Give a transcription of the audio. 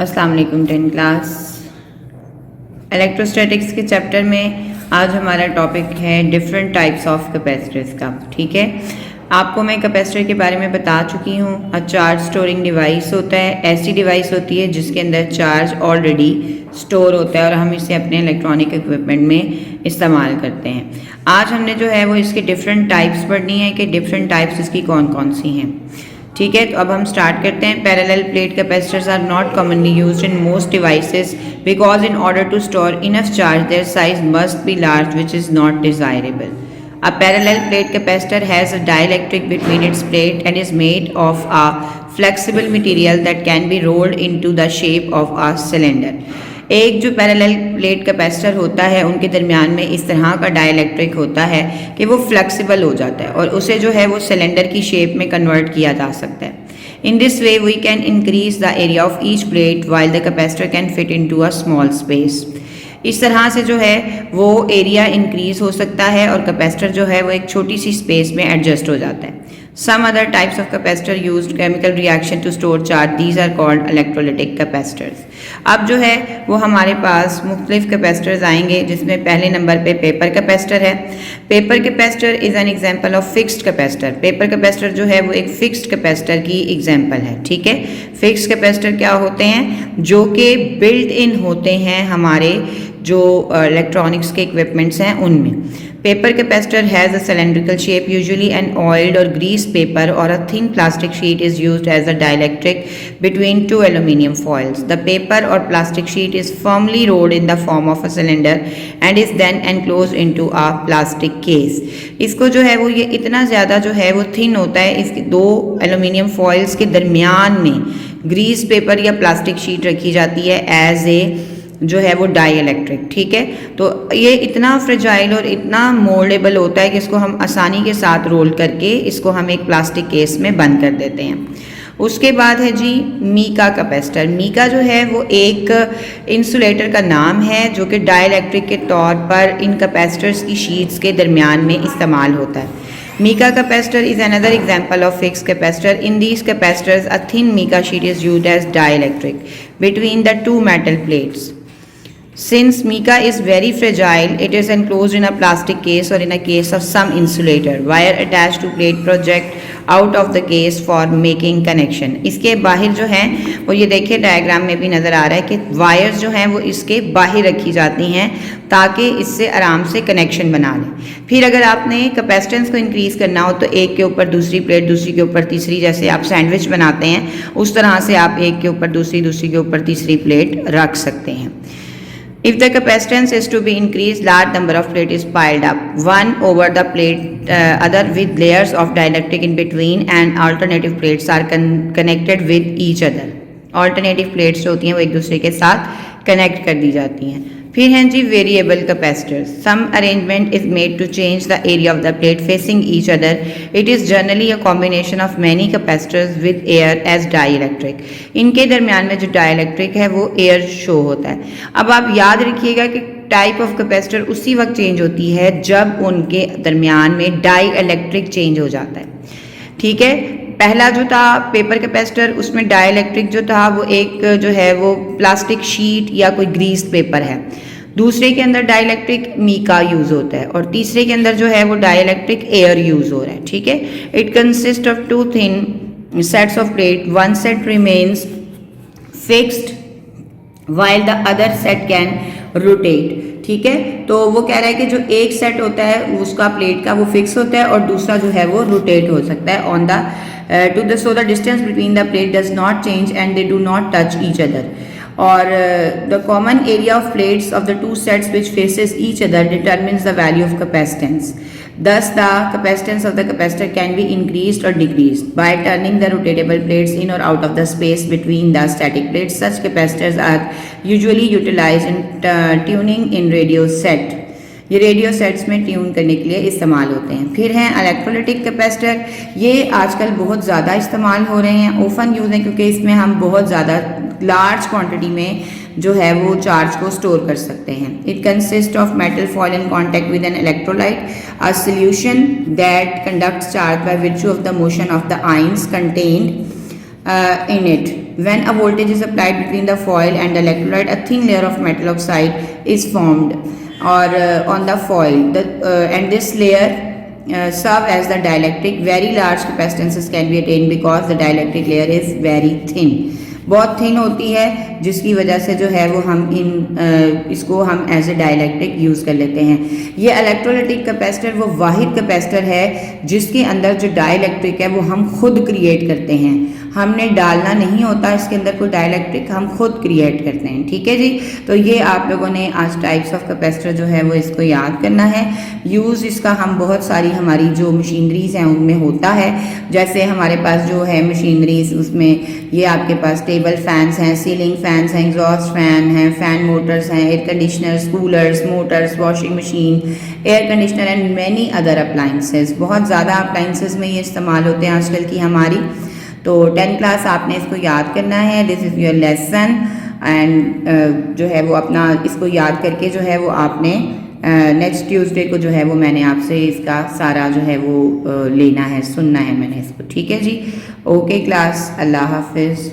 अस्सलाम वालेकुम 10 class. Electrostatics के चैप्टर में आज हमारा टॉपिक है डिफरेंट टाइप्स ऑफ कैपेसिटर्स का। ठीक है, आपको मैं कैपेसिटर के बारे में बता चुकी हूँ। अ चार्ज स्टोरिंग डिवाइस होता है, ऐसी डिवाइस होती है जिसके अंदर चार्ज ऑलरेडी स्टोर होता है और हम इसे अपने इलेक्ट्रॉनिक इक्विपमेंट में इस्तेमाल करते हैं। आज हमने जो है वो इसके डिफरेंट टाइप्स पढ़नी है कि डिफरेंट टाइप्स इसकी कौन कौन सी हैं। ठीक है, तो अब हम स्टार्ट करते हैं। Parallel plate capacitors are not commonly used in most devices because in order to store enough charge their size must be large which is not desirable. A parallel plate capacitor has a dielectric between its plate and is made of a flexible material that can be rolled into the shape of a cylinder. एक जो parallel plate capacitor होता है उनके दरमियान में इस तरह का डाइलेक्ट्रिक होता है कि वो फ्लेक्सिबल हो जाता है और उसे जो है वो सिलेंडर की शेप में कन्वर्ट किया जा सकता है। In this way we can increase the area of each plate while the capacitor can fit into a small space. इस तरह से जो है वो एरिया इंक्रीज हो सकता है और कैपेसिटर जो है वो एक छोटी सी स्पेस में एडजस्ट हो जाता है। Some other types of capacitor used chemical reaction to store charge, these are called electrolytic capacitors. अब जो है वो हमारे पास मुख्तलिफ कैपेसिटर्स आएंगे जिसमें पहले नंबर पे पेपर कैपेसिटर है। Paper capacitor is an example of fixed capacitor. Paper capacitor जो है वो एक फिक्स्ड कैपेसिटर की एग्जांपल है। ठीक है, फिक्स्ड कैपेसिटर क्या होते हैं? जो कि बिल्ट इन होते हैं हमारे जो इलेक्ट्रॉनिक्स के इक्विपमेंट्स हैं उनमें। Paper capacitor has a cylindrical shape, usually an oiled or greased paper or a thin plastic sheet is used as a dielectric between two aluminum foils. The paper or plastic sheet is firmly rolled in the form of a cylinder and is then enclosed into a plastic case. इसको जो है वो ये इतना ज़्यादा जो है वो थिन होता है, इसके दो एलुमिनियम फॉइल्स के दरमियान में ग्रीस पेपर या प्लास्टिक शीट रखी जाती है एज ए जो है वो डाई इलेक्ट्रिक। ठीक है, तो ये इतना फ्रेजाइल और इतना मोल्डेबल होता है कि इसको हम आसानी के साथ रोल करके इसको हम एक प्लास्टिक केस में बंद कर देते हैं। उसके बाद है जी मीका कैपेसिटर। मीका जो है वो एक इंसुलेटर का नाम है जो कि डाई इलेक्ट्रिक के तौर पर इन कैपेसिटर्स की शीट्स के दरमियान में इस्तेमाल होता है। Mica capacitor is another example of fixed capacitor. In these capacitors, a thin mica sheet is used as dielectric between the two metal plates. Since mica is very fragile, it is enclosed in a plastic case or in a case of some insulator. Wire attached to plate project out of the case for making connection. इसके बाहर जो हैं वो ये देखिए diagram में भी नज़र आ रहा है कि वायर्स जो हैं वो इसके बाहर रखी जाती हैं ताकि इससे आराम से कनेक्शन बना लें। फिर अगर आपने कैपेसिटेंस को इंक्रीज़ करना हो तो एक के ऊपर दूसरी प्लेट, दूसरी के ऊपर तीसरी, जैसे आप सैंडविच बनाते हैं उस तरह से आप एक के ऊपर दूसरी, दूसरी के ऊपर तीसरी प्लेट रख सकते हैं। If the capacitance is to be increased, large number of plate is piled up, one over the plate, other with layers of dielectric in between, and alternative plates are connected with each other. Alternative plates जो होती हैं वो एक दूसरे के साथ connect कर दी जाती हैं। फिर हैं जी variable capacitors. Some arrangement is made to change the area of the plate facing each other. It is generally a combination of many capacitors with air as dielectric. इनके दरमियान में जो डाई इलेक्ट्रिक है वो air show होता है। अब आप याद रखिएगा कि टाइप ऑफ कैपेसिटर उसी वक्त चेंज होती है जब उनके दरमियान में डाई इलेक्ट्रिक चेंज हो जाता है। ठीक है, पहला जो था पेपर कैपेसिटर उसमें डाइलेक्ट्रिक जो था वो एक जो है वो प्लास्टिक शीट या कोई ग्रीस पेपर है। दूसरे के अंदर डाइलेक्ट्रिक मीका यूज़ होता है और तीसरे के अंदर जो है वो डाइलेक्ट्रिक एयर यूज़ हो रहा है। ठीक है, it consist of two thin sets of plate, one set remains fixed while the other set can rotate. ठीक है, तो वो कह रहा है कि जो एक सेट होता है उसका प्लेट का वो फिक्स होता है और दूसरा जो है वो रोटेट हो सकता है on the so the distance between the plate does not change and they do not touch each other. Or the common area of plates of the two sets which faces each other determines the value of capacitance. Thus, the capacitance of the capacitor can be increased or decreased by turning the rotatable plates in or out of the space between the static plates. Such capacitors are usually utilized in tuning in radio set. ये radio sets में tune करने के लिए इस्तेमाल होते हैं। फिर हैं इलेक्ट्रोलिटिक कैपेसिटर। ये आजकल बहुत ज़्यादा इस्तेमाल हो रहे हैं, ओपन यूज़ हैं क्योंकि इसमें हम बहुत ज़्यादा लार्ज क्वांटिटी में जो है वो चार्ज को स्टोर कर सकते हैं। It consist of metal foil in contact with an electrolyte, a solution that conducts charge by virtue of the motion of the ions contained in it. When a voltage is applied between the foil and the electrolyte a thin layer of metal oxide is formed और on the foil and this layer serve as the dielectric. Very large capacitances can be attained because the dielectric layer is very thin. बहुत thin होती है जिसकी वजह से जो है वो हम इसको हम एज ए डाइलेक्ट्रिक यूज़ कर लेते हैं। ये इलेक्ट्रोलाइटिक कैपेसिटर वो वाहिद कैपेसिटर है जिसके अंदर जो डाइलेक्ट्रिक है वो हम खुद क्रिएट करते हैं, हमने डालना नहीं होता इसके अंदर कोई डाइलेक्ट्रिक, हम खुद क्रिएट करते हैं। ठीक है जी, तो ये आप लोगों ने आज टाइप्स ऑफ कैपेसिटर जो है वो इसको याद करना है। यूज़ इसका हम बहुत सारी हमारी जो मशीनरीज हैं उनमें होता है, जैसे हमारे पास जो है मशीनरीज उसमें ये आपके पास टेबल फैंस हैं, सीलिंग फैंस हैं, एग्जॉस्ट फैन हैं, फैन मोटर्स हैं, air conditioners, coolers, Motors, washing machine, air conditioner and many other appliances. बहुत ज़्यादा अप्लाइंसेस में ये इस्तेमाल होते हैं आजकल की हमारी। तो 10th क्लास आपने इसको याद करना है, this is your lesson and जो है वो अपना इसको याद करके जो है वो आपने नेक्स्ट ट्यूसडे को जो है वो मैंने आपसे इसका सारा जो है वो लेना है, सुनना है मैंने इसको। ठीक है जी, ओके क्लास, अल्लाह हाफिज़।